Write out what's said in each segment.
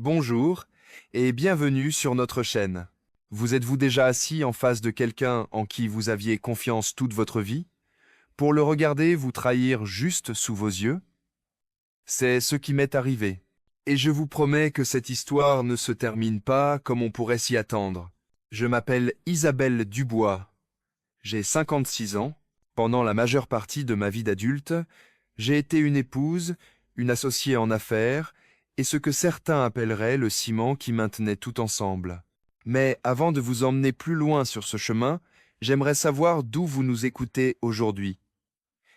Bonjour et bienvenue sur notre chaîne. Vous êtes-vous déjà assis en face de quelqu'un en qui vous aviez confiance toute votre vie, pour le regarder vous trahir juste sous vos yeux? C'est ce qui m'est arrivé. Et je vous promets que cette histoire ne se termine pas comme on pourrait s'y attendre. Je m'appelle Isabelle Dubois. J'ai 56 ans. Pendant la majeure partie de ma vie d'adulte, j'ai été une épouse, une associée en affaires, et ce que certains appelleraient le ciment qui maintenait tout ensemble. Mais avant de vous emmener plus loin sur ce chemin, j'aimerais savoir d'où vous nous écoutez aujourd'hui.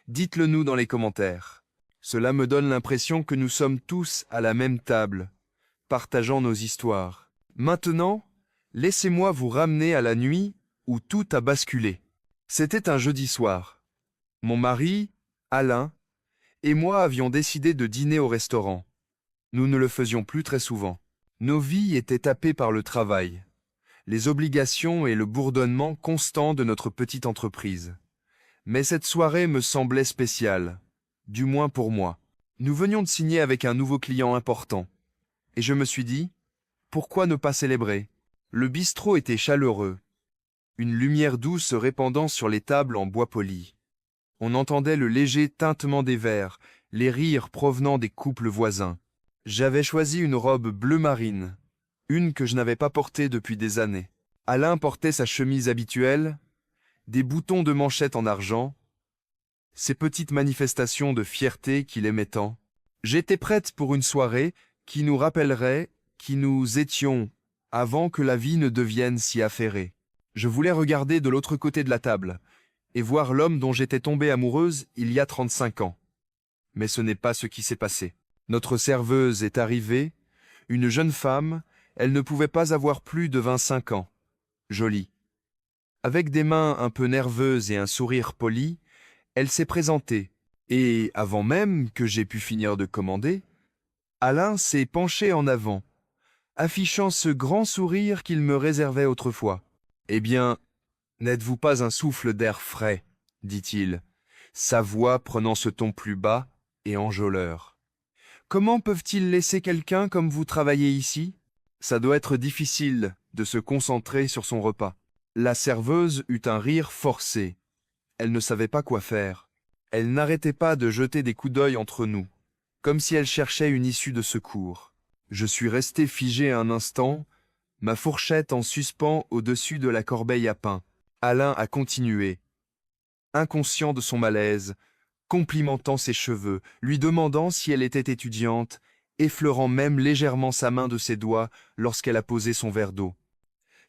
Dites-le nous dans les commentaires. Cela me donne l'impression que nous sommes tous à la même table, partageant nos histoires. Maintenant, laissez-moi vous ramener à la nuit où tout a basculé. C'était un jeudi soir. Mon mari, Alain, et moi avions décidé de dîner au restaurant. Nous ne le faisions plus très souvent. Nos vies étaient happées par le travail, les obligations et le bourdonnement constant de notre petite entreprise. Mais cette soirée me semblait spéciale, du moins pour moi. Nous venions de signer avec un nouveau client important. Et je me suis dit, pourquoi ne pas célébrer? Le bistrot était chaleureux, une lumière douce se répandant sur les tables en bois poli. On entendait le léger tintement des verres, les rires provenant des couples voisins. J'avais choisi une robe bleu marine, une que je n'avais pas portée depuis des années. Alain portait sa chemise habituelle, des boutons de manchette en argent, ces petites manifestations de fierté qu'il aimait tant. J'étais prête pour une soirée qui nous rappellerait qui nous étions avant que la vie ne devienne si affairée. Je voulais regarder de l'autre côté de la table et voir l'homme dont j'étais tombée amoureuse il y a 35 ans. Mais ce n'est pas ce qui s'est passé. Notre serveuse est arrivée, une jeune femme, elle ne pouvait pas avoir plus de 25 ans. Jolie. Avec des mains un peu nerveuses et un sourire poli, elle s'est présentée, et avant même que j'aie pu finir de commander, Alain s'est penché en avant, affichant ce grand sourire qu'il me réservait autrefois. « Eh bien, n'êtes-vous pas un souffle d'air frais ?» dit-il, sa voix prenant ce ton plus bas et enjôleur. « Comment peuvent-ils laisser quelqu'un comme vous travailler ici? Ça doit être difficile de se concentrer sur son repas. » La serveuse eut un rire forcé. Elle ne savait pas quoi faire. Elle n'arrêtait pas de jeter des coups d'œil entre nous, comme si elle cherchait une issue de secours. Je suis resté figé un instant, ma fourchette en suspens au-dessus de la corbeille à pain. Alain a continué, inconscient de son malaise, complimentant ses cheveux, lui demandant si elle était étudiante, effleurant même légèrement sa main de ses doigts lorsqu'elle a posé son verre d'eau.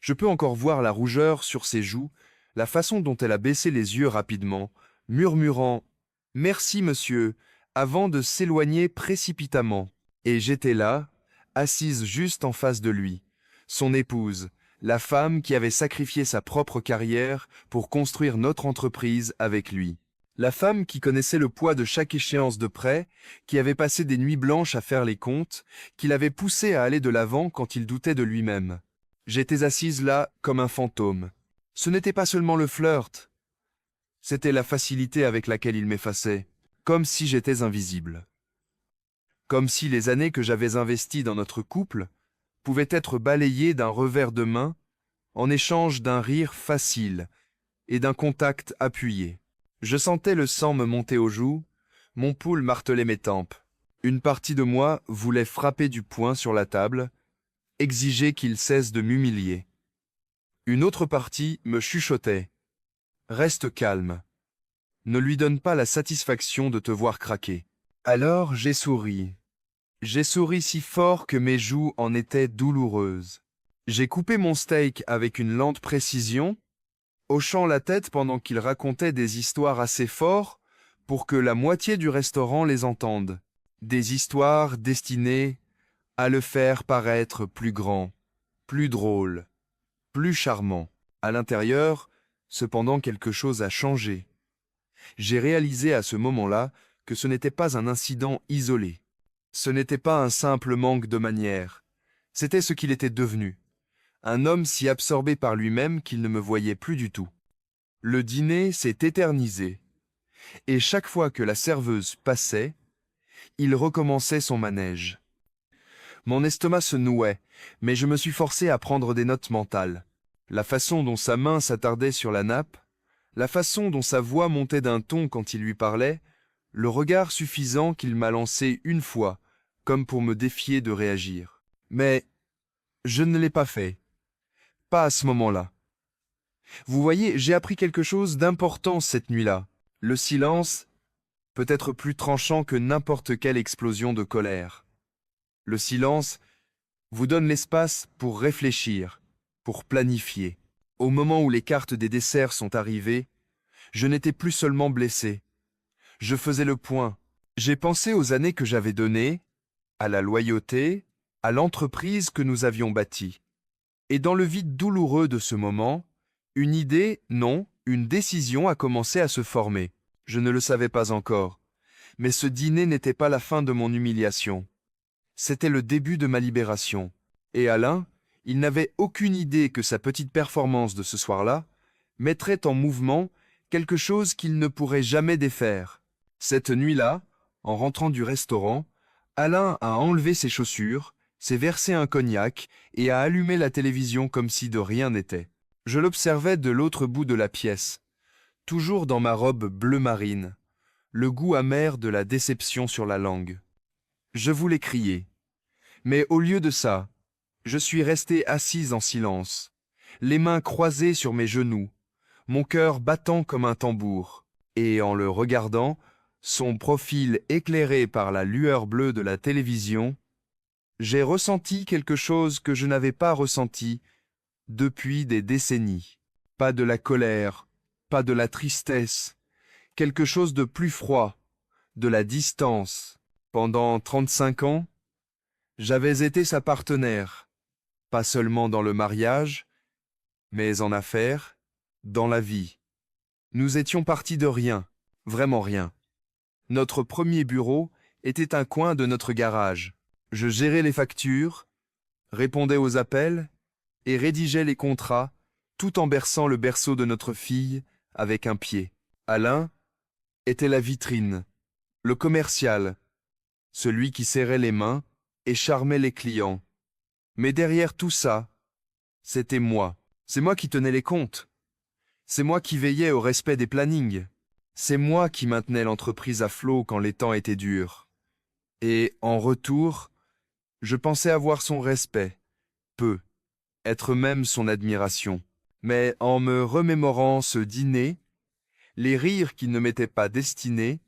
Je peux encore voir la rougeur sur ses joues, la façon dont elle a baissé les yeux rapidement, murmurant « Merci, monsieur », avant de s'éloigner précipitamment. Et j'étais là, assise juste en face de lui, son épouse, la femme qui avait sacrifié sa propre carrière pour construire notre entreprise avec lui. La femme qui connaissait le poids de chaque échéance de prêt, qui avait passé des nuits blanches à faire les comptes, qui l'avait poussé à aller de l'avant quand il doutait de lui-même. J'étais assise là comme un fantôme. Ce n'était pas seulement le flirt, c'était la facilité avec laquelle il m'effaçait, comme si j'étais invisible. Comme si les années que j'avais investies dans notre couple pouvaient être balayées d'un revers de main en échange d'un rire facile et d'un contact appuyé. Je sentais le sang me monter aux joues, mon pouls martelait mes tempes. Une partie de moi voulait frapper du poing sur la table, exiger qu'il cesse de m'humilier. Une autre partie me chuchotait. « Reste calme. Ne lui donne pas la satisfaction de te voir craquer. » Alors j'ai souri. J'ai souri si fort que mes joues en étaient douloureuses. J'ai coupé mon steak avec une lente précision, hochant la tête pendant qu'il racontait des histoires assez fortes pour que la moitié du restaurant les entende. Des histoires destinées à le faire paraître plus grand, plus drôle, plus charmant. À l'intérieur, cependant, quelque chose a changé. J'ai réalisé à ce moment-là que ce n'était pas un incident isolé. Ce n'était pas un simple manque de manières. C'était ce qu'il était devenu. Un homme si absorbé par lui-même qu'il ne me voyait plus du tout. Le dîner s'est éternisé. Et chaque fois que la serveuse passait, il recommençait son manège. Mon estomac se nouait, mais je me suis forcé à prendre des notes mentales. La façon dont sa main s'attardait sur la nappe, la façon dont sa voix montait d'un ton quand il lui parlait, le regard suffisant qu'il m'a lancé une fois, comme pour me défier de réagir. Mais je ne l'ai pas fait. Pas à ce moment-là. Vous voyez, j'ai appris quelque chose d'important cette nuit-là. Le silence peut être plus tranchant que n'importe quelle explosion de colère. Le silence vous donne l'espace pour réfléchir, pour planifier. Au moment où les cartes des desserts sont arrivées, je n'étais plus seulement blessé. Je faisais le point. J'ai pensé aux années que j'avais données, à la loyauté, à l'entreprise que nous avions bâtie. Et dans le vide douloureux de ce moment, une idée, non, une décision a commencé à se former. Je ne le savais pas encore. Mais ce dîner n'était pas la fin de mon humiliation. C'était le début de ma libération. Et Alain, il n'avait aucune idée que sa petite performance de ce soir-là mettrait en mouvement quelque chose qu'il ne pourrait jamais défaire. Cette nuit-là, en rentrant du restaurant, Alain a enlevé ses chaussures, s'est versé un cognac et a allumé la télévision comme si de rien n'était. Je l'observais de l'autre bout de la pièce, toujours dans ma robe bleu marine, le goût amer de la déception sur la langue. Je voulais crier. Mais au lieu de ça, je suis resté assise en silence, les mains croisées sur mes genoux, mon cœur battant comme un tambour, et en le regardant, son profil éclairé par la lueur bleue de la télévision, j'ai ressenti quelque chose que je n'avais pas ressenti depuis des décennies. Pas de la colère, pas de la tristesse, quelque chose de plus froid, de la distance. Pendant 35 ans, j'avais été sa partenaire, pas seulement dans le mariage, mais en affaires, dans la vie. Nous étions partis de rien, vraiment rien. Notre premier bureau était un coin de notre garage. Je gérais les factures, répondais aux appels et rédigeais les contrats, tout en berçant le berceau de notre fille avec un pied. Alain était la vitrine, le commercial, celui qui serrait les mains et charmait les clients. Mais derrière tout ça, c'était moi. C'est moi qui tenais les comptes. C'est moi qui veillais au respect des plannings. C'est moi qui maintenais l'entreprise à flot quand les temps étaient durs. Et en retour, je pensais avoir son respect, peu, être même son admiration. Mais en me remémorant ce dîner, les rires qui ne m'étaient pas destinés,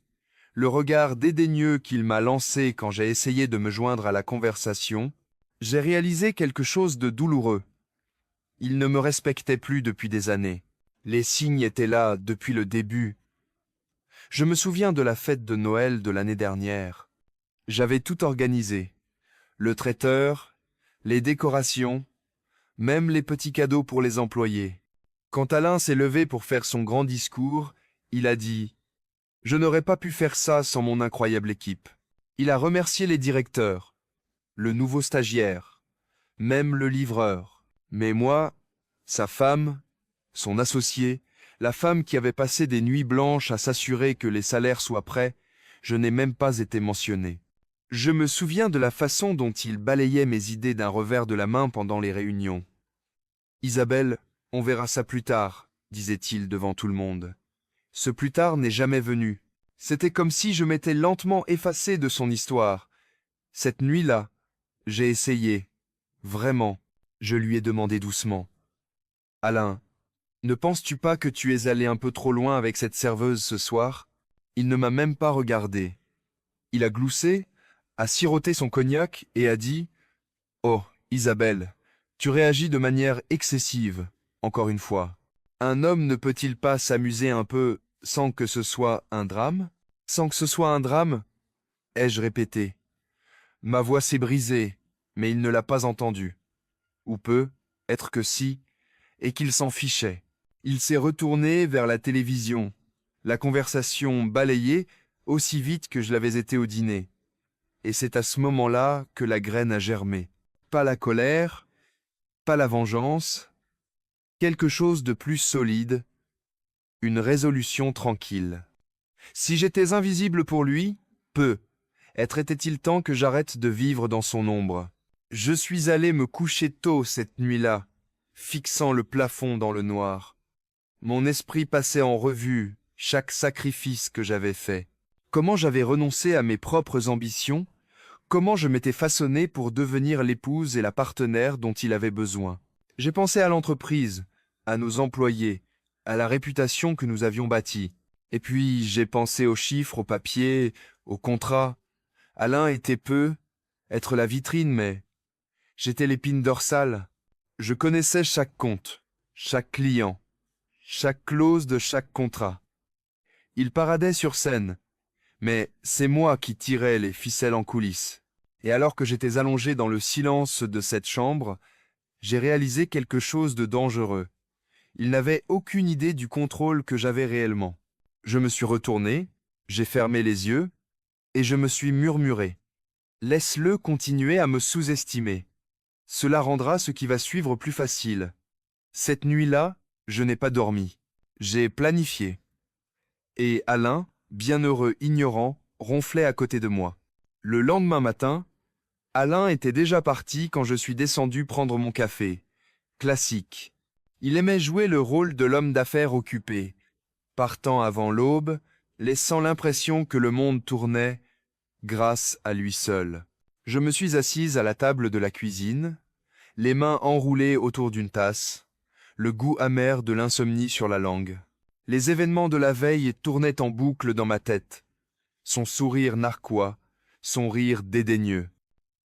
le regard dédaigneux qu'il m'a lancé quand j'ai essayé de me joindre à la conversation, j'ai réalisé quelque chose de douloureux. Il ne me respectait plus depuis des années. Les signes étaient là depuis le début. Je me souviens de la fête de Noël de l'année dernière. J'avais tout organisé. Le traiteur, les décorations, même les petits cadeaux pour les employés. Quand Alain s'est levé pour faire son grand discours, il a dit « Je n'aurais pas pu faire ça sans mon incroyable équipe ». Il a remercié les directeurs, le nouveau stagiaire, même le livreur. Mais moi, sa femme, son associé, la femme qui avait passé des nuits blanches à s'assurer que les salaires soient prêts, je n'ai même pas été mentionné. Je me souviens de la façon dont il balayait mes idées d'un revers de la main pendant les réunions. « Isabelle, on verra ça plus tard », disait-il devant tout le monde. Ce plus tard n'est jamais venu. C'était comme si je m'étais lentement effacé de son histoire. Cette nuit-là, j'ai essayé. Vraiment, je lui ai demandé doucement. « Alain, ne penses-tu pas que tu es allé un peu trop loin avec cette serveuse ce soir ?» Il ne m'a même pas regardé. Il a gloussé, a siroté son cognac et a dit « Oh, Isabelle, tu réagis de manière excessive, encore une fois. Un homme ne peut-il pas s'amuser un peu sans que ce soit un drame ? Sans que ce soit un drame ?» ai-je répété. Ma voix s'est brisée, mais il ne l'a pas entendue. Ou peut être que si, et qu'il s'en fichait. Il s'est retourné vers la télévision, la conversation balayée aussi vite que je l'avais été au dîner. Et c'est à ce moment-là que la graine a germé. Pas la colère, pas la vengeance, quelque chose de plus solide, une résolution tranquille. Si j'étais invisible pour lui, peu. Était-il temps que j'arrête de vivre dans son ombre ? Je suis allé me coucher tôt cette nuit-là, fixant le plafond dans le noir. Mon esprit passait en revue chaque sacrifice que j'avais fait. Comment j'avais renoncé à mes propres ambitions, comment je m'étais façonné pour devenir l'épouse et la partenaire dont il avait besoin. J'ai pensé à l'entreprise, à nos employés, à la réputation que nous avions bâtie. Et puis j'ai pensé aux chiffres, aux papiers, aux contrats. Alain était peu, être la vitrine, mais j'étais l'épine dorsale. Je connaissais chaque compte, chaque client, chaque clause de chaque contrat. Il paradait sur scène, mais c'est moi qui tirais les ficelles en coulisses. Et alors que j'étais allongé dans le silence de cette chambre, j'ai réalisé quelque chose de dangereux. Il n'avait aucune idée du contrôle que j'avais réellement. Je me suis retourné, j'ai fermé les yeux, et je me suis murmuré. Laisse-le continuer à me sous-estimer. Cela rendra ce qui va suivre plus facile. Cette nuit-là, je n'ai pas dormi. J'ai planifié. Et Alain, bienheureux ignorant, ronflait à côté de moi. Le lendemain matin, Alain était déjà parti quand je suis descendu prendre mon café. Classique. Il aimait jouer le rôle de l'homme d'affaires occupé, partant avant l'aube, laissant l'impression que le monde tournait grâce à lui seul. Je me suis assise à la table de la cuisine, les mains enroulées autour d'une tasse, le goût amer de l'insomnie sur la langue. Les événements de la veille tournaient en boucle dans ma tête. Son sourire narquois, son rire dédaigneux.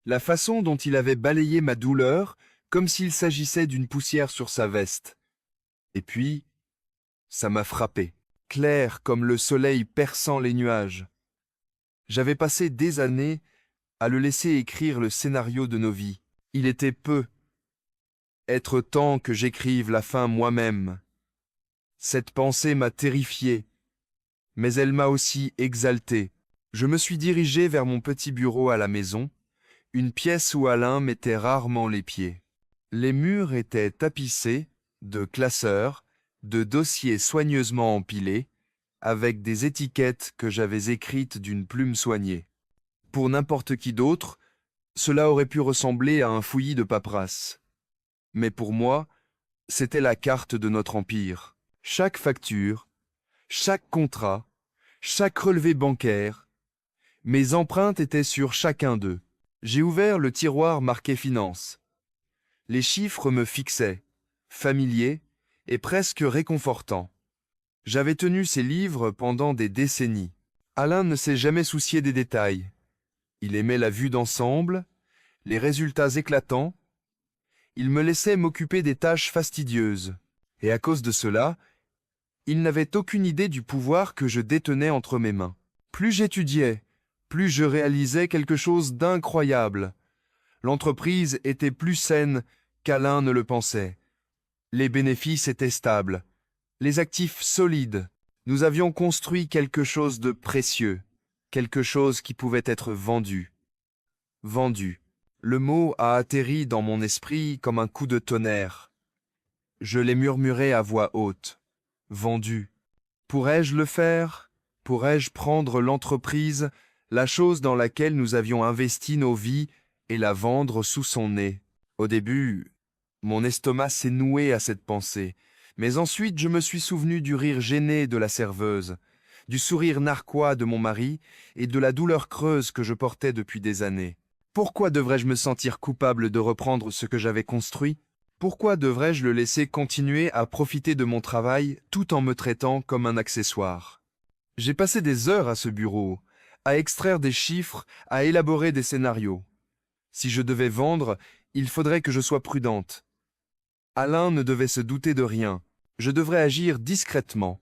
La façon dont il avait balayé ma douleur, comme s'il s'agissait d'une poussière sur sa veste. Et puis, ça m'a frappé, clair comme le soleil perçant les nuages. J'avais passé des années à le laisser écrire le scénario de nos vies. Il était peu. Être temps que j'écrive la fin moi-même. Cette pensée m'a terrifié, mais elle m'a aussi exalté. Je me suis dirigé vers mon petit bureau à la maison, une pièce où Alain mettait rarement les pieds. Les murs étaient tapissés de classeurs, de dossiers soigneusement empilés, avec des étiquettes que j'avais écrites d'une plume soignée. Pour n'importe qui d'autre, cela aurait pu ressembler à un fouillis de paperasse. Mais pour moi, c'était la carte de notre empire. Chaque facture, chaque contrat, chaque relevé bancaire, mes empreintes étaient sur chacun d'eux. J'ai ouvert le tiroir marqué Finance. Les chiffres me fixaient, familiers et presque réconfortants. J'avais tenu ces livres pendant des décennies. Alain ne s'est jamais soucié des détails. Il aimait la vue d'ensemble, les résultats éclatants. Il me laissait m'occuper des tâches fastidieuses. Et à cause de cela, il n'avait aucune idée du pouvoir que je détenais entre mes mains. Plus j'étudiais, plus je réalisais quelque chose d'incroyable. L'entreprise était plus saine qu'Alain ne le pensait. Les bénéfices étaient stables, les actifs solides. Nous avions construit quelque chose de précieux, quelque chose qui pouvait être vendu. Vendu. Le mot a atterri dans mon esprit comme un coup de tonnerre. Je l'ai murmuré à voix haute. Vendu. Pourrais-je le faire? Pourrais-je prendre l'entreprise, la chose dans laquelle nous avions investi nos vies, et la vendre sous son nez? Au début, mon estomac s'est noué à cette pensée, mais ensuite je me suis souvenu du rire gêné de la serveuse, du sourire narquois de mon mari et de la douleur creuse que je portais depuis des années. Pourquoi devrais-je me sentir coupable de reprendre ce que j'avais construit? Pourquoi devrais-je le laisser continuer à profiter de mon travail tout en me traitant comme un accessoire? J'ai passé des heures à ce bureau, à extraire des chiffres, à élaborer des scénarios. Si je devais vendre, il faudrait que je sois prudente. Alain ne devait se douter de rien. Je devrais agir discrètement,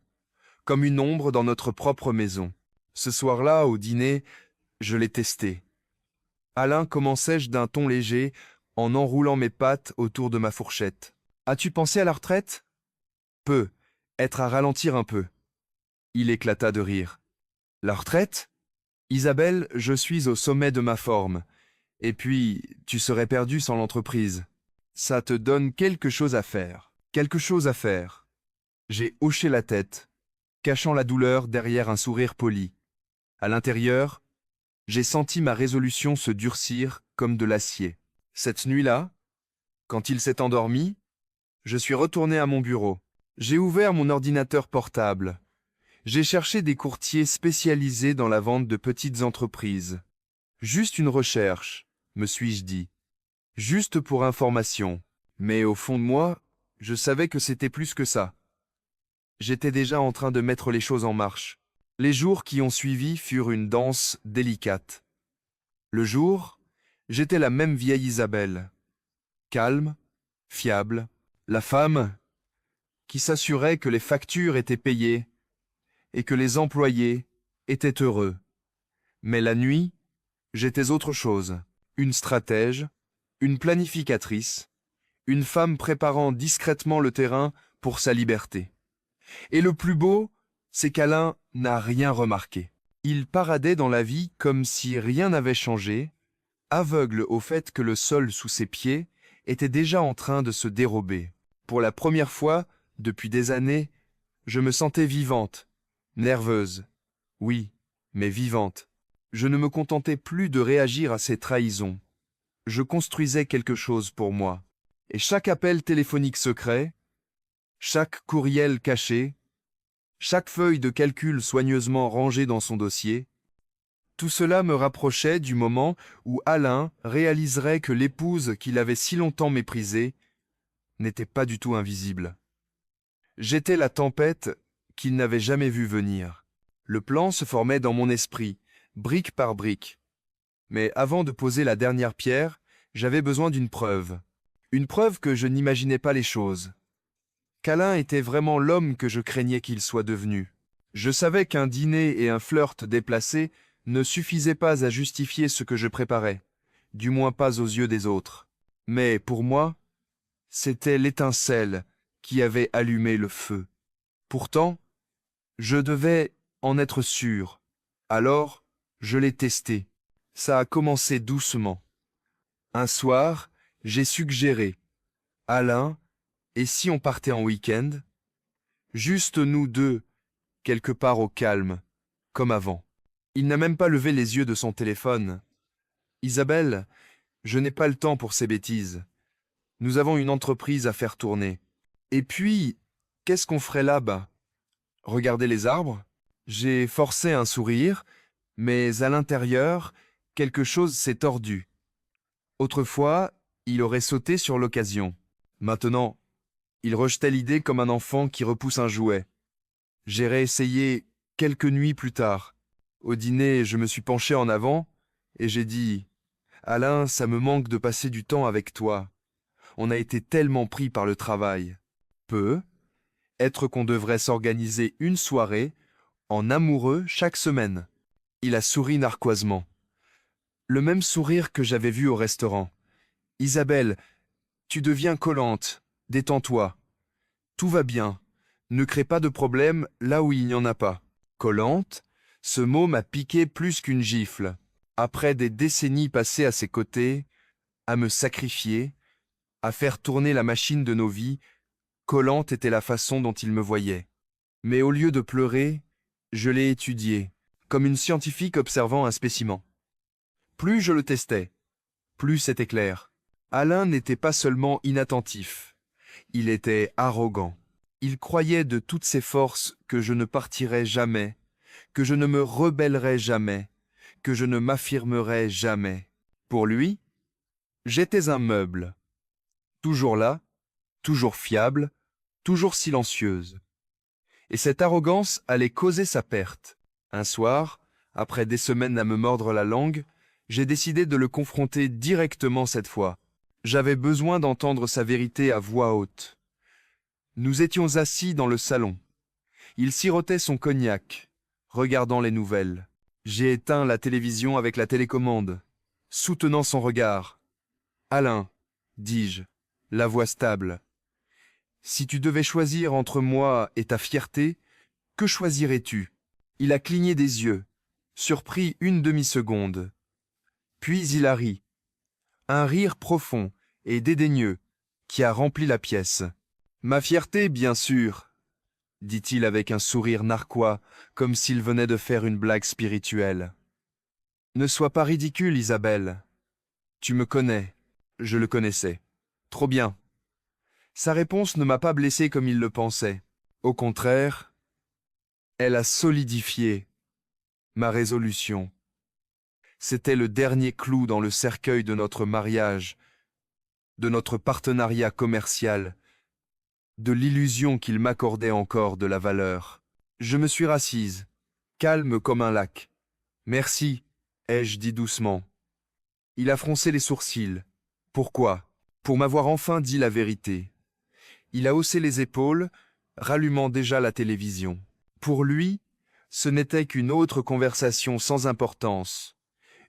comme une ombre dans notre propre maison. Ce soir-là, au dîner, je l'ai testé. Alain, commençai-je d'un ton léger, en enroulant mes pattes autour de ma fourchette. As-tu pensé à la retraite? Peu, être à ralentir un peu. Il éclata de rire. La retraite? Isabelle, je suis au sommet de ma forme. Et puis, tu serais perdu sans l'entreprise. Ça te donne quelque chose à faire. Quelque chose à faire. J'ai hoché la tête, cachant la douleur derrière un sourire poli. À l'intérieur, j'ai senti ma résolution se durcir comme de l'acier. Cette nuit-là, quand il s'est endormi, je suis retourné à mon bureau. J'ai ouvert mon ordinateur portable. J'ai cherché des courtiers spécialisés dans la vente de petites entreprises. Juste une recherche, me suis-je dit. Juste pour information. Mais au fond de moi, je savais que c'était plus que ça. J'étais déjà en train de mettre les choses en marche. Les jours qui ont suivi furent une danse délicate. Le jour, j'étais la même vieille Isabelle. Calme, fiable, la femme qui s'assurait que les factures étaient payées et que les employés étaient heureux. Mais la nuit, j'étais autre chose, une stratège, une planificatrice, une femme préparant discrètement le terrain pour sa liberté. Et le plus beau, c'est qu'Alain n'a rien remarqué. Il paradait dans la vie comme si rien n'avait changé, aveugle au fait que le sol sous ses pieds était déjà en train de se dérober. Pour la première fois, depuis des années, je me sentais vivante, nerveuse, oui, mais vivante. Je ne me contentais plus de réagir à ces trahisons. Je construisais quelque chose pour moi. Et chaque appel téléphonique secret, chaque courriel caché, chaque feuille de calcul soigneusement rangée dans son dossier, tout cela me rapprochait du moment où Alain réaliserait que l'épouse qu'il avait si longtemps méprisée n'était pas du tout invisible. J'étais la tempête qu'il n'avait jamais vue venir. Le plan se formait dans mon esprit, brique par brique. Mais avant de poser la dernière pierre, j'avais besoin d'une preuve. Une preuve que je n'imaginais pas les choses. Qu'Alain était vraiment l'homme que je craignais qu'il soit devenu. Je savais qu'un dîner et un flirt déplacé ne suffisaient pas à justifier ce que je préparais, du moins pas aux yeux des autres. Mais pour moi, c'était l'étincelle qui avait allumé le feu. Pourtant, je devais en être sûr. Alors, je l'ai testé. Ça a commencé doucement. Un soir, j'ai suggéré, Alain, et si on partait en week-end? Juste nous deux, quelque part au calme, comme avant. Il n'a même pas levé les yeux de son téléphone. Isabelle, je n'ai pas le temps pour ces bêtises. Nous avons une entreprise à faire tourner. Et puis, qu'est-ce qu'on ferait là-bas? Regarder les arbres? J'ai forcé un sourire, mais à l'intérieur, quelque chose s'est tordu. Autrefois, il aurait sauté sur l'occasion. Maintenant, il rejetait l'idée comme un enfant qui repousse un jouet. J'ai réessayé quelques nuits plus tard. Au dîner, je me suis penché en avant et j'ai dit « Alain, ça me manque de passer du temps avec toi. On a été tellement pris par le travail. » Être qu'on devrait s'organiser une soirée en amoureux chaque semaine. Il a souri narquoisement. Le même sourire que j'avais vu au restaurant. Isabelle, tu deviens collante, détends-toi. Tout va bien. Ne crée pas de problème là où il n'y en a pas. Collante, ce mot m'a piqué plus qu'une gifle. Après des décennies passées à ses côtés, à me sacrifier, à faire tourner la machine de nos vies, Collante était la façon dont il me voyait. Mais au lieu de pleurer, je l'ai étudié, comme une scientifique observant un spécimen. Plus je le testais, plus c'était clair. Alain n'était pas seulement inattentif, il était arrogant. Il croyait de toutes ses forces que je ne partirais jamais, que je ne me rebellerais jamais, que je ne m'affirmerais jamais. Pour lui, j'étais un meuble, toujours là, toujours fiable, toujours silencieuse. Et cette arrogance allait causer sa perte. Un soir, après des semaines à me mordre la langue, j'ai décidé de le confronter directement cette fois. J'avais besoin d'entendre sa vérité à voix haute. Nous étions assis dans le salon. Il sirotait son cognac, regardant les nouvelles. J'ai éteint la télévision avec la télécommande, soutenant son regard. « Alain, dis-je, la voix stable, si tu devais choisir entre moi et ta fierté, que choisirais-tu » Il a cligné des yeux, surpris une demi-seconde. Puis il a ri, un rire profond et dédaigneux qui a rempli la pièce. « Ma fierté, bien sûr, » dit-il avec un sourire narquois, comme s'il venait de faire une blague spirituelle. « Ne sois pas ridicule, Isabelle. Tu me connais. Je le connaissais. Trop bien. Sa réponse ne m'a pas blessé comme il le pensait. Au contraire, elle a solidifié ma résolution. C'était le dernier clou dans le cercueil de notre mariage, de notre partenariat commercial, de l'illusion qu'il m'accordait encore de la valeur. Je me suis rassise, calme comme un lac. Merci, ai-je dit doucement. Il a froncé les sourcils. Pourquoi? Pour m'avoir enfin dit la vérité. Il a haussé les épaules, rallumant déjà la télévision. Pour lui, ce n'était qu'une autre conversation sans importance,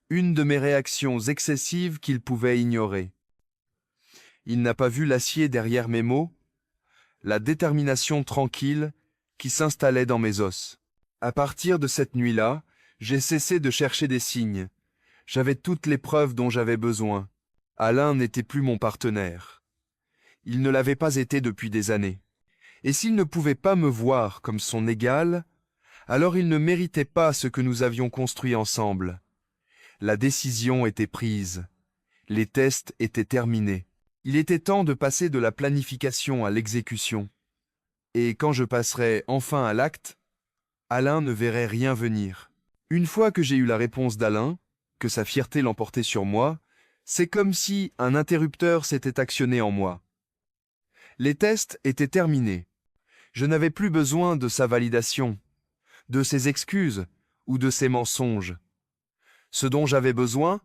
une de mes réactions excessives qu'il pouvait ignorer. Il n'a pas vu l'acier derrière mes mots, la détermination tranquille qui s'installait dans mes os. À partir de cette nuit-là, j'ai cessé de chercher des signes. J'avais toutes les preuves dont j'avais besoin. Alain n'était plus mon partenaire. Il ne l'avait pas été depuis des années. Et s'il ne pouvait pas me voir comme son égal, alors il ne méritait pas ce que nous avions construit ensemble. La décision était prise. Les tests étaient terminés. Il était temps de passer de la planification à l'exécution. Et quand je passerais enfin à l'acte, Alain ne verrait rien venir. Une fois que j'ai eu la réponse d'Alain, que sa fierté l'emportait sur moi, c'est comme si un interrupteur s'était actionné en moi. Les tests étaient terminés. Je n'avais plus besoin de sa validation, de ses excuses ou de ses mensonges. Ce dont j'avais besoin,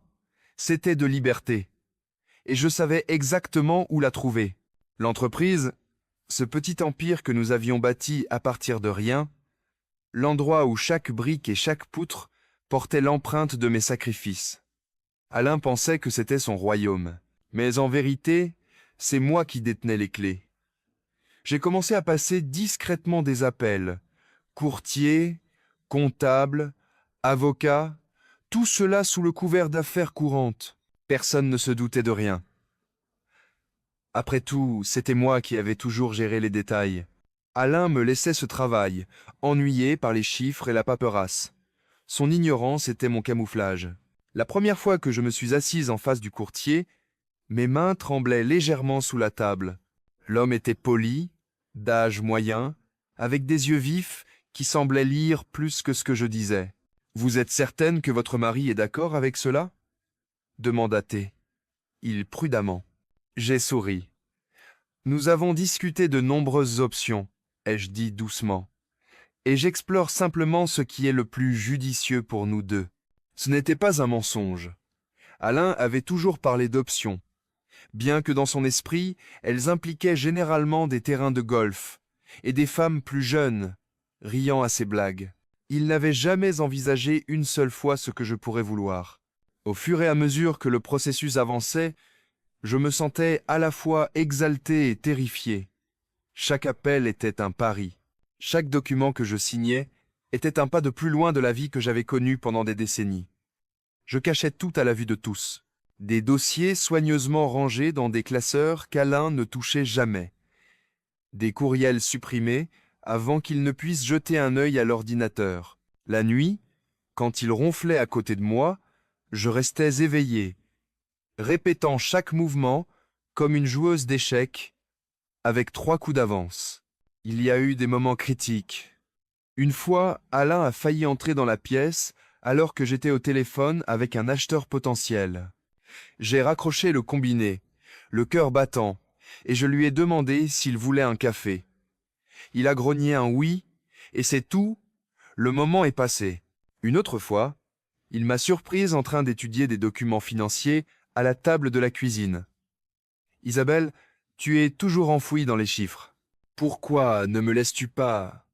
c'était de liberté. Et je savais exactement où la trouver. L'entreprise, ce petit empire que nous avions bâti à partir de rien, l'endroit où chaque brique et chaque poutre portait l'empreinte de mes sacrifices. Alain pensait que c'était son royaume. Mais en vérité, c'est moi qui détenais les clés. J'ai commencé à passer discrètement des appels. Courtier, comptable, avocat, tout cela sous le couvert d'affaires courantes. Personne ne se doutait de rien. Après tout, c'était moi qui avais toujours géré les détails. Alain me laissait ce travail, ennuyé par les chiffres et la paperasse. Son ignorance était mon camouflage. La première fois que je me suis assise en face du courtier, mes mains tremblaient légèrement sous la table. L'homme était poli, d'âge moyen, avec des yeux vifs qui semblaient lire plus que ce que je disais. « Vous êtes certaine que votre mari est d'accord avec cela ?» demanda-t-il, prudemment. J'ai souri. « Nous avons discuté de nombreuses options, ai-je dit doucement, et j'explore simplement ce qui est le plus judicieux pour nous deux. » Ce n'était pas un mensonge. Alain avait toujours parlé d'options, bien que dans son esprit, elles impliquaient généralement des terrains de golf et des femmes plus jeunes, riant à ses blagues. Il n'avait jamais envisagé une seule fois ce que je pourrais vouloir. Au fur et à mesure que le processus avançait, je me sentais à la fois exalté et terrifié. Chaque appel était un pari. Chaque document que je signais était un pas de plus loin de la vie que j'avais connue pendant des décennies. Je cachais tout à la vue de tous. Des dossiers soigneusement rangés dans des classeurs qu'Alain ne touchait jamais. Des courriels supprimés avant qu'il ne puisse jeter un œil à l'ordinateur. La nuit, quand il ronflait à côté de moi, je restais éveillé, répétant chaque mouvement comme une joueuse d'échecs, avec 3 coups d'avance. Il y a eu des moments critiques. Une fois, Alain a failli entrer dans la pièce alors que j'étais au téléphone avec un acheteur potentiel. J'ai raccroché le combiné, le cœur battant, et je lui ai demandé s'il voulait un café. Il a grogné un oui, et c'est tout, le moment est passé. Une autre fois, il m'a surprise en train d'étudier des documents financiers à la table de la cuisine. « Isabelle, tu es toujours enfouie dans les chiffres. Pourquoi ne me laisses-tu pas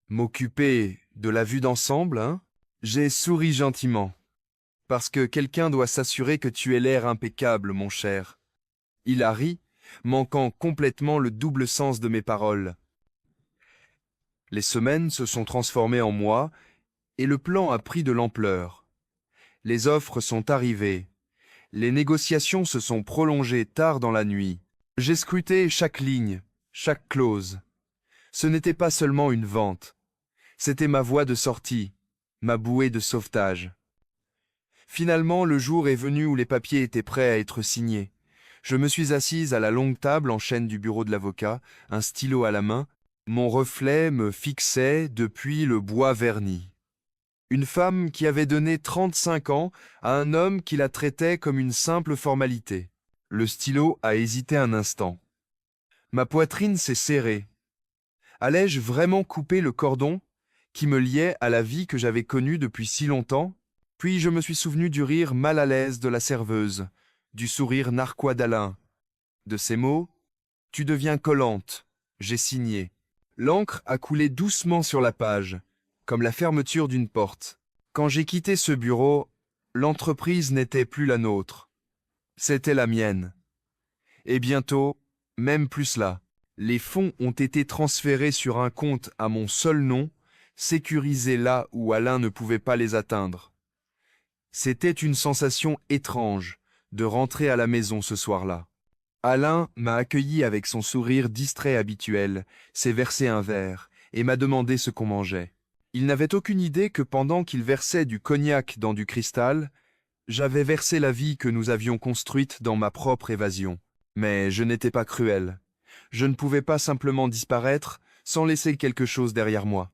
m'occuper de la vue d'ensemble, hein ?» J'ai souri gentiment. « Parce que quelqu'un doit s'assurer que tu aies l'air impeccable, mon cher. » Il a ri, manquant complètement le double sens de mes paroles. Les semaines se sont transformées en mois, et le plan a pris de l'ampleur. Les offres sont arrivées. Les négociations se sont prolongées tard dans la nuit. J'ai scruté chaque ligne, chaque clause. Ce n'était pas seulement une vente. C'était ma voie de sortie, ma bouée de sauvetage. Finalement, le jour est venu où les papiers étaient prêts à être signés. Je me suis assise à la longue table en chêne du bureau de l'avocat, un stylo à la main. Mon reflet me fixait depuis le bois verni. Une femme qui avait donné 35 ans à un homme qui la traitait comme une simple formalité. Le stylo a hésité un instant. Ma poitrine s'est serrée. Allais-je vraiment couper le cordon qui me liait à la vie que j'avais connue depuis si longtemps? Puis je me suis souvenu du rire mal à l'aise de la serveuse, du sourire narquois d'Alain. De ces mots, « Tu deviens collante », j'ai signé. L'encre a coulé doucement sur la page, comme la fermeture d'une porte. Quand j'ai quitté ce bureau, l'entreprise n'était plus la nôtre. C'était la mienne. Et bientôt, même plus là, les fonds ont été transférés sur un compte à mon seul nom, sécurisé là où Alain ne pouvait pas les atteindre. C'était une sensation étrange de rentrer à la maison ce soir-là. Alain m'a accueilli avec son sourire distrait habituel, s'est versé un verre et m'a demandé ce qu'on mangeait. Il n'avait aucune idée que pendant qu'il versait du cognac dans du cristal, j'avais versé la vie que nous avions construite dans ma propre évasion. Mais je n'étais pas cruel. Je ne pouvais pas simplement disparaître sans laisser quelque chose derrière moi.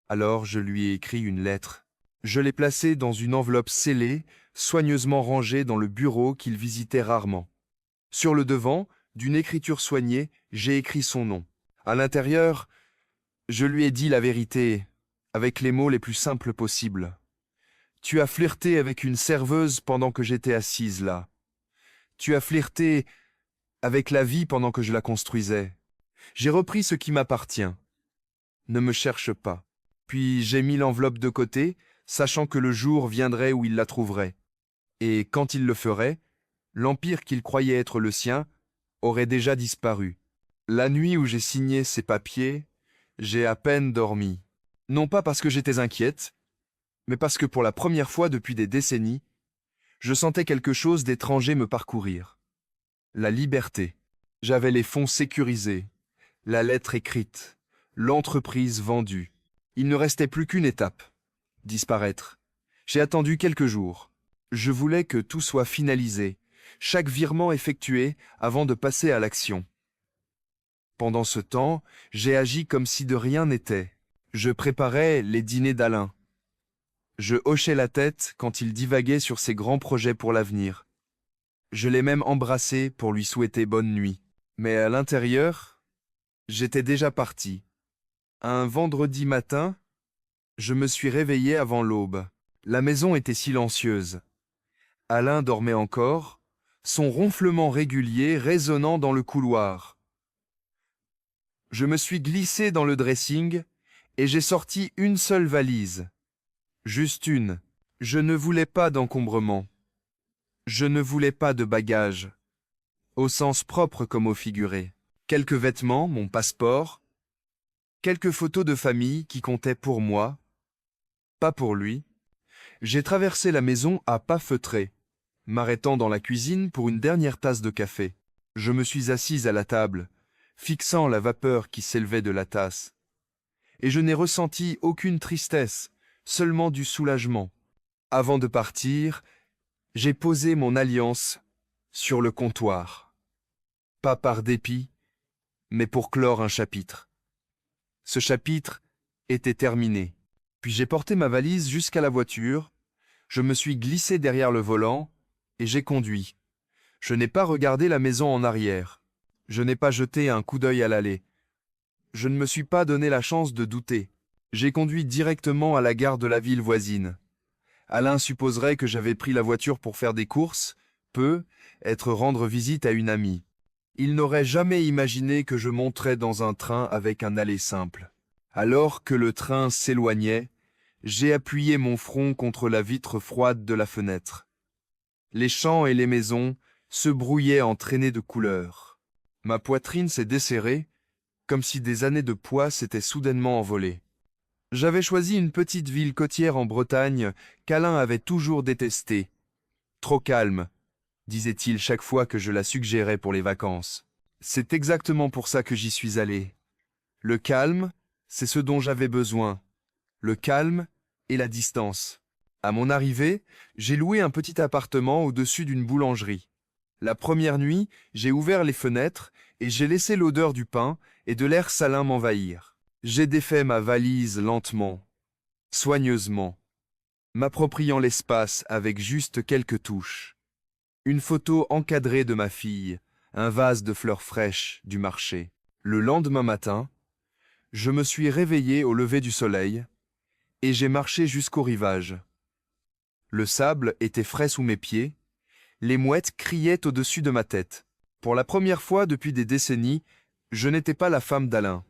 Alors je lui ai écrit une lettre. Je l'ai placée dans une enveloppe scellée, soigneusement rangée dans le bureau qu'il visitait rarement. Sur le devant, d'une écriture soignée, j'ai écrit son nom. À l'intérieur, je lui ai dit la vérité, avec les mots les plus simples possibles. Tu as flirté avec une serveuse pendant que j'étais assise là. Tu as flirté avec la vie pendant que je la construisais. J'ai repris ce qui m'appartient. Ne me cherche pas. Puis j'ai mis l'enveloppe de côté, sachant que le jour viendrait où il la trouverait. Et quand il le ferait, l'empire qu'il croyait être le sien aurait déjà disparu. La nuit où j'ai signé ces papiers, j'ai à peine dormi. Non pas parce que j'étais inquiète, mais parce que pour la première fois depuis des décennies, je sentais quelque chose d'étranger me parcourir. La liberté. J'avais les fonds sécurisés, la lettre écrite, l'entreprise vendue. Il ne restait plus qu'une étape. Disparaître. J'ai attendu quelques jours. Je voulais que tout soit finalisé, chaque virement effectué avant de passer à l'action. Pendant ce temps, j'ai agi comme si de rien n'était. Je préparais les dîners d'Alain. Je hochais la tête quand il divaguait sur ses grands projets pour l'avenir. Je l'ai même embrassé pour lui souhaiter bonne nuit. Mais à l'intérieur, j'étais déjà parti. Un vendredi matin, je me suis réveillé avant l'aube. La maison était silencieuse. Alain dormait encore, son ronflement régulier résonnant dans le couloir. Je me suis glissé dans le dressing et j'ai sorti une seule valise. Juste une. Je ne voulais pas d'encombrement. Je ne voulais pas de bagages, au sens propre comme au figuré. Quelques vêtements, mon passeport, quelques photos de famille qui comptaient pour moi, pas pour lui. J'ai traversé la maison à pas feutrés, m'arrêtant dans la cuisine pour une dernière tasse de café. Je me suis assise à la table, fixant la vapeur qui s'élevait de la tasse. Et je n'ai ressenti aucune tristesse, seulement du soulagement. Avant de partir, j'ai posé mon alliance sur le comptoir. Pas par dépit, mais pour clore un chapitre. Ce chapitre était terminé. Puis j'ai porté ma valise jusqu'à la voiture, je me suis glissé derrière le volant et j'ai conduit. Je n'ai pas regardé la maison en arrière. Je n'ai pas jeté un coup d'œil à l'allée. Je ne me suis pas donné la chance de douter. J'ai conduit directement à la gare de la ville voisine. Alain supposerait que j'avais pris la voiture pour faire des courses, être rendre visite à une amie. Il n'aurait jamais imaginé que je monterais dans un train avec un aller simple. Alors que le train s'éloignait, j'ai appuyé mon front contre la vitre froide de la fenêtre. Les champs et les maisons se brouillaient en traînées de couleurs. Ma poitrine s'est desserrée, comme si des années de poids s'étaient soudainement envolées. J'avais choisi une petite ville côtière en Bretagne qu'Alain avait toujours détestée. Trop calme, disait-il chaque fois que je la suggérais pour les vacances. C'est exactement pour ça que j'y suis allé. Le calme, c'est ce dont j'avais besoin. Le calme et la distance. À mon arrivée, j'ai loué un petit appartement au-dessus d'une boulangerie. La première nuit, j'ai ouvert les fenêtres et j'ai laissé l'odeur du pain et de l'air salin m'envahir. J'ai défait ma valise lentement, soigneusement, m'appropriant l'espace avec juste quelques touches. Une photo encadrée de ma fille, un vase de fleurs fraîches du marché. Le lendemain matin, je me suis réveillé au lever du soleil et j'ai marché jusqu'au rivage. Le sable était frais sous mes pieds, les mouettes criaient au-dessus de ma tête. Pour la première fois depuis des décennies, je n'étais pas la femme d'Alain.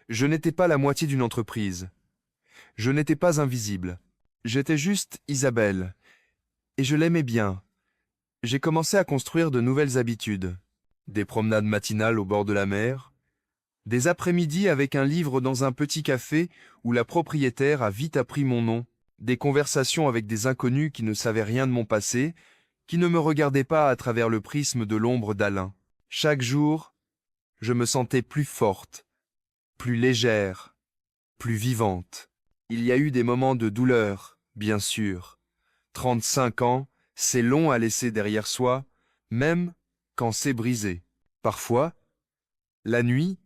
Je n'étais pas la moitié d'une entreprise. Je n'étais pas invisible. J'étais juste Isabelle. Et je l'aimais bien. J'ai commencé à construire de nouvelles habitudes. Des promenades matinales au bord de la mer, des après-midi avec un livre dans un petit café où la propriétaire a vite appris mon nom, des conversations avec des inconnus qui ne savaient rien de mon passé, qui ne me regardaient pas à travers le prisme de l'ombre d'Alain. Chaque jour, je me sentais plus forte, plus légère, plus vivante. Il y a eu des moments de douleur, bien sûr. 35 ans, c'est long à laisser derrière soi, même quand c'est brisé. Parfois, la nuit,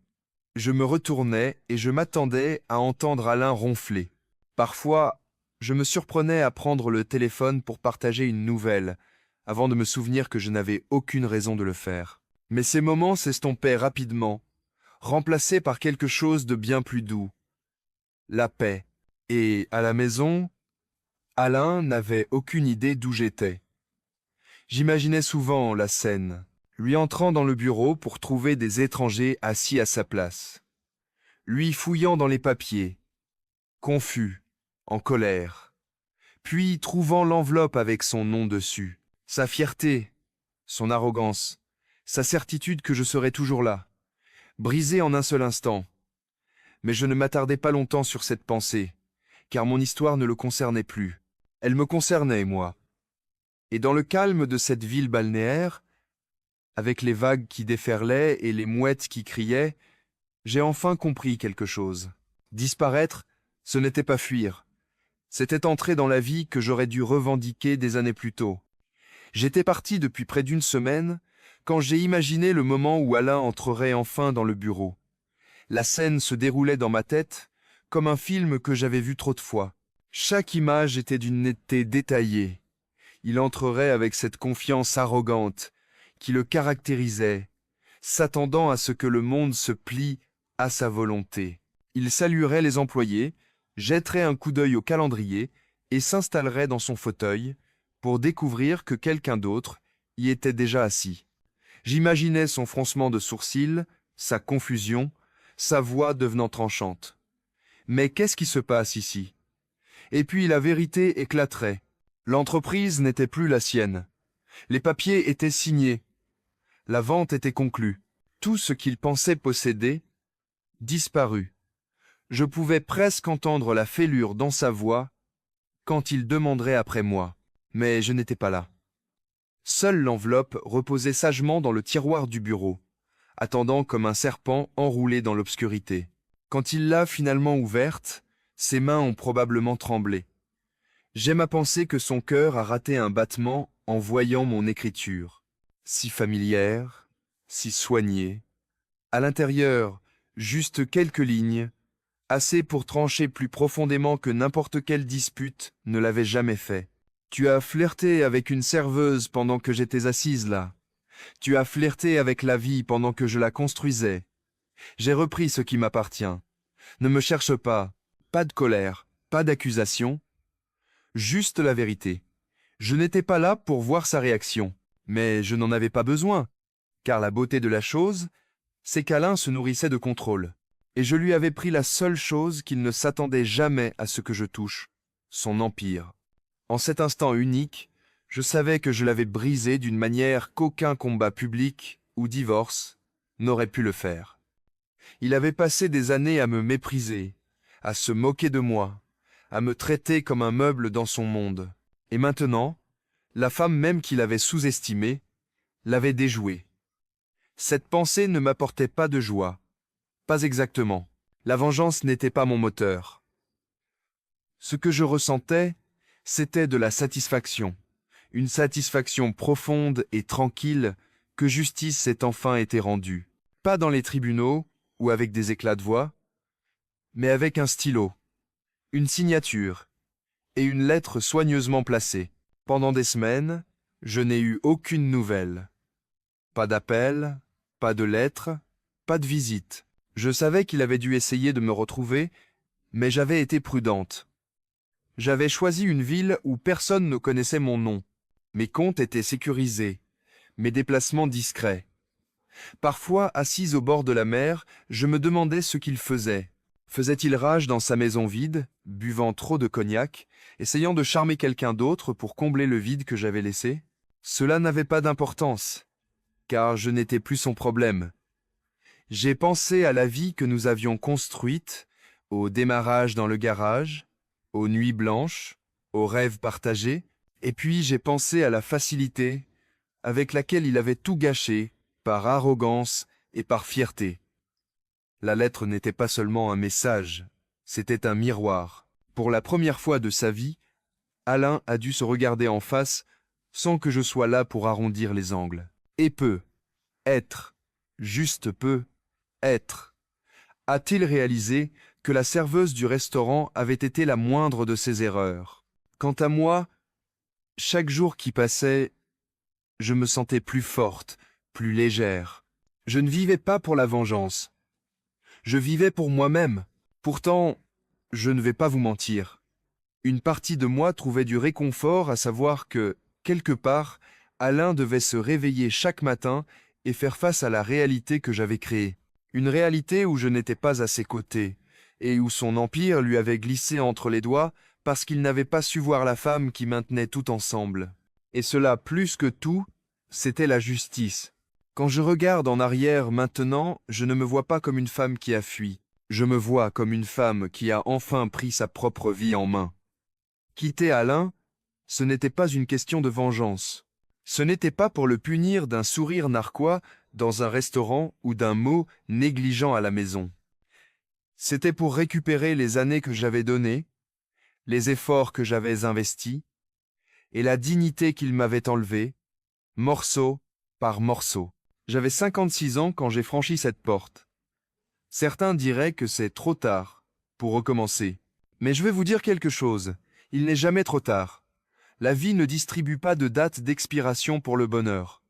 je me retournais et je m'attendais à entendre Alain ronfler. Parfois, je me surprenais à prendre le téléphone pour partager une nouvelle, avant de me souvenir que je n'avais aucune raison de le faire. Mais ces moments s'estompaient rapidement, remplacés par quelque chose de bien plus doux. La paix. Et, à la maison, Alain n'avait aucune idée d'où j'étais. J'imaginais souvent la scène, lui entrant dans le bureau pour trouver des étrangers assis à sa place, lui fouillant dans les papiers, confus, en colère, puis trouvant l'enveloppe avec son nom dessus, sa fierté, son arrogance, sa certitude que je serais toujours là, brisée en un seul instant. Mais je ne m'attardai pas longtemps sur cette pensée, car mon histoire ne le concernait plus. Elle me concernait, moi. Et dans le calme de cette ville balnéaire, avec les vagues qui déferlaient et les mouettes qui criaient, j'ai enfin compris quelque chose. Disparaître, ce n'était pas fuir. C'était entrer dans la vie que j'aurais dû revendiquer des années plus tôt. J'étais parti depuis près d'une semaine, quand j'ai imaginé le moment où Alain entrerait enfin dans le bureau. La scène se déroulait dans ma tête, comme un film que j'avais vu trop de fois. Chaque image était d'une netteté détaillée. Il entrerait avec cette confiance arrogante qui le caractérisait, s'attendant à ce que le monde se plie à sa volonté. Il saluerait les employés, jetterait un coup d'œil au calendrier et s'installerait dans son fauteuil pour découvrir que quelqu'un d'autre y était déjà assis. J'imaginais son froncement de sourcils, sa confusion, sa voix devenant tranchante. Mais qu'est-ce qui se passe ici? Et puis la vérité éclaterait. L'entreprise n'était plus la sienne. Les papiers étaient signés. La vente était conclue. Tout ce qu'il pensait posséder disparut. Je pouvais presque entendre la fêlure dans sa voix quand il demanderait après moi. Mais je n'étais pas là. Seule l'enveloppe reposait sagement dans le tiroir du bureau, attendant comme un serpent enroulé dans l'obscurité. Quand il l'a finalement ouverte, ses mains ont probablement tremblé. J'aime à penser que son cœur a raté un battement en voyant mon écriture, si familière, si soignée. À l'intérieur, juste quelques lignes, assez pour trancher plus profondément que n'importe quelle dispute ne l'avait jamais fait. Tu as flirté avec une serveuse pendant que j'étais assise là. Tu as flirté avec la vie pendant que je la construisais. J'ai repris ce qui m'appartient. Ne me cherche pas. Pas de colère, pas d'accusation. Juste la vérité. Je n'étais pas là pour voir sa réaction. Mais je n'en avais pas besoin. Car la beauté de la chose, c'est qu'Alain se nourrissait de contrôle. Et je lui avais pris la seule chose qu'il ne s'attendait jamais à ce que je touche, son empire. En cet instant unique, je savais que je l'avais brisé d'une manière qu'aucun combat public ou divorce n'aurait pu le faire. Il avait passé des années à me mépriser, à se moquer de moi, à me traiter comme un meuble dans son monde. Et maintenant, la femme même qu'il avait sous-estimée l'avait déjoué. Cette pensée ne m'apportait pas de joie. Pas exactement. La vengeance n'était pas mon moteur. Ce que je ressentais, c'était de la satisfaction, une satisfaction profonde et tranquille que justice ait enfin été rendue. Pas dans les tribunaux ou avec des éclats de voix, mais avec un stylo, une signature et une lettre soigneusement placée. Pendant des semaines, je n'ai eu aucune nouvelle. Pas d'appel, pas de lettre, pas de visite. Je savais qu'il avait dû essayer de me retrouver, mais j'avais été prudente. J'avais choisi une ville où personne ne connaissait mon nom. Mes comptes étaient sécurisés, mes déplacements discrets. Parfois, assise au bord de la mer, je me demandais ce qu'il faisait. Faisait-il rage dans sa maison vide, buvant trop de cognac, essayant de charmer quelqu'un d'autre pour combler le vide que j'avais laissé? Cela n'avait pas d'importance, car je n'étais plus son problème. J'ai pensé à la vie que nous avions construite, au démarrage dans le garage, aux nuits blanches, aux rêves partagés, et puis j'ai pensé à la facilité avec laquelle il avait tout gâché, par arrogance et par fierté. La lettre n'était pas seulement un message, c'était un miroir. Pour la première fois de sa vie, Alain a dû se regarder en face sans que je sois là pour arrondir les angles. Et peu, être, juste peu, être. A-t-il réalisé que la serveuse du restaurant avait été la moindre de ses erreurs? Quant à moi, chaque jour qui passait, je me sentais plus forte, plus légère. Je ne vivais pas pour la vengeance. Je vivais pour moi-même. Pourtant, je ne vais pas vous mentir. Une partie de moi trouvait du réconfort à savoir que, quelque part, Alain devait se réveiller chaque matin et faire face à la réalité que j'avais créée. Une réalité où je n'étais pas à ses côtés, et où son empire lui avait glissé entre les doigts parce qu'il n'avait pas su voir la femme qui maintenait tout ensemble. Et cela, plus que tout, c'était la justice. Quand je regarde en arrière maintenant, je ne me vois pas comme une femme qui a fui. Je me vois comme une femme qui a enfin pris sa propre vie en main. Quitter Alain, ce n'était pas une question de vengeance. Ce n'était pas pour le punir d'un sourire narquois dans un restaurant ou d'un mot négligent à la maison. C'était pour récupérer les années que j'avais données, les efforts que j'avais investis, et la dignité qu'il m'avait enlevée, morceau par morceau. J'avais 56 ans quand j'ai franchi cette porte. Certains diraient que c'est trop tard pour recommencer. Mais je vais vous dire quelque chose, il n'est jamais trop tard. La vie ne distribue pas de date d'expiration pour le bonheur.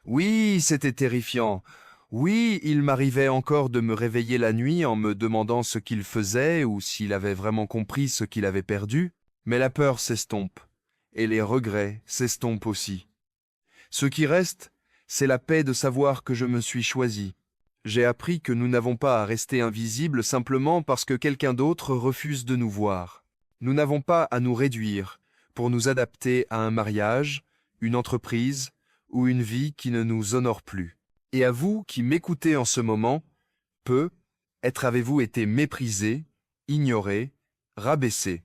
Oui, c'était terrifiant. Oui, il m'arrivait encore de me réveiller la nuit en me demandant ce qu'il faisait ou s'il avait vraiment compris ce qu'il avait perdu. Mais la peur s'estompe, et les regrets s'estompent aussi. Ce qui reste, c'est la paix de savoir que je me suis choisi. J'ai appris que nous n'avons pas à rester invisibles simplement parce que quelqu'un d'autre refuse de nous voir. Nous n'avons pas à nous réduire pour nous adapter à un mariage, une entreprise ou une vie qui ne nous honore plus. Et à vous qui m'écoutez en ce moment, peut-être avez-vous été méprisé, ignoré, rabaissé.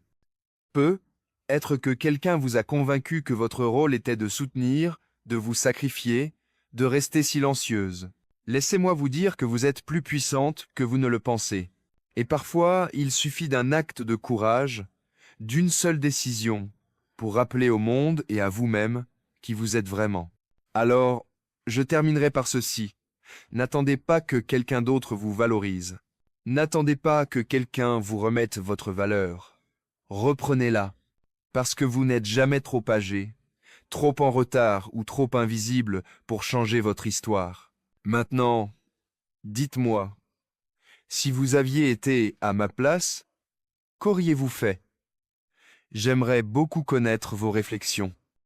Peut-être que quelqu'un vous a convaincu que votre rôle était de soutenir, de vous sacrifier, de rester silencieuse. Laissez-moi vous dire que vous êtes plus puissante que vous ne le pensez. Et parfois, il suffit d'un acte de courage, d'une seule décision, pour rappeler au monde et à vous-même qui vous êtes vraiment. Alors, je terminerai par ceci. N'attendez pas que quelqu'un d'autre vous valorise. N'attendez pas que quelqu'un vous remette votre valeur. Reprenez-la, parce que vous n'êtes jamais trop âgé, trop en retard ou trop invisible pour changer votre histoire. Maintenant, dites-moi, si vous aviez été à ma place, qu'auriez-vous fait? J'aimerais beaucoup connaître vos réflexions.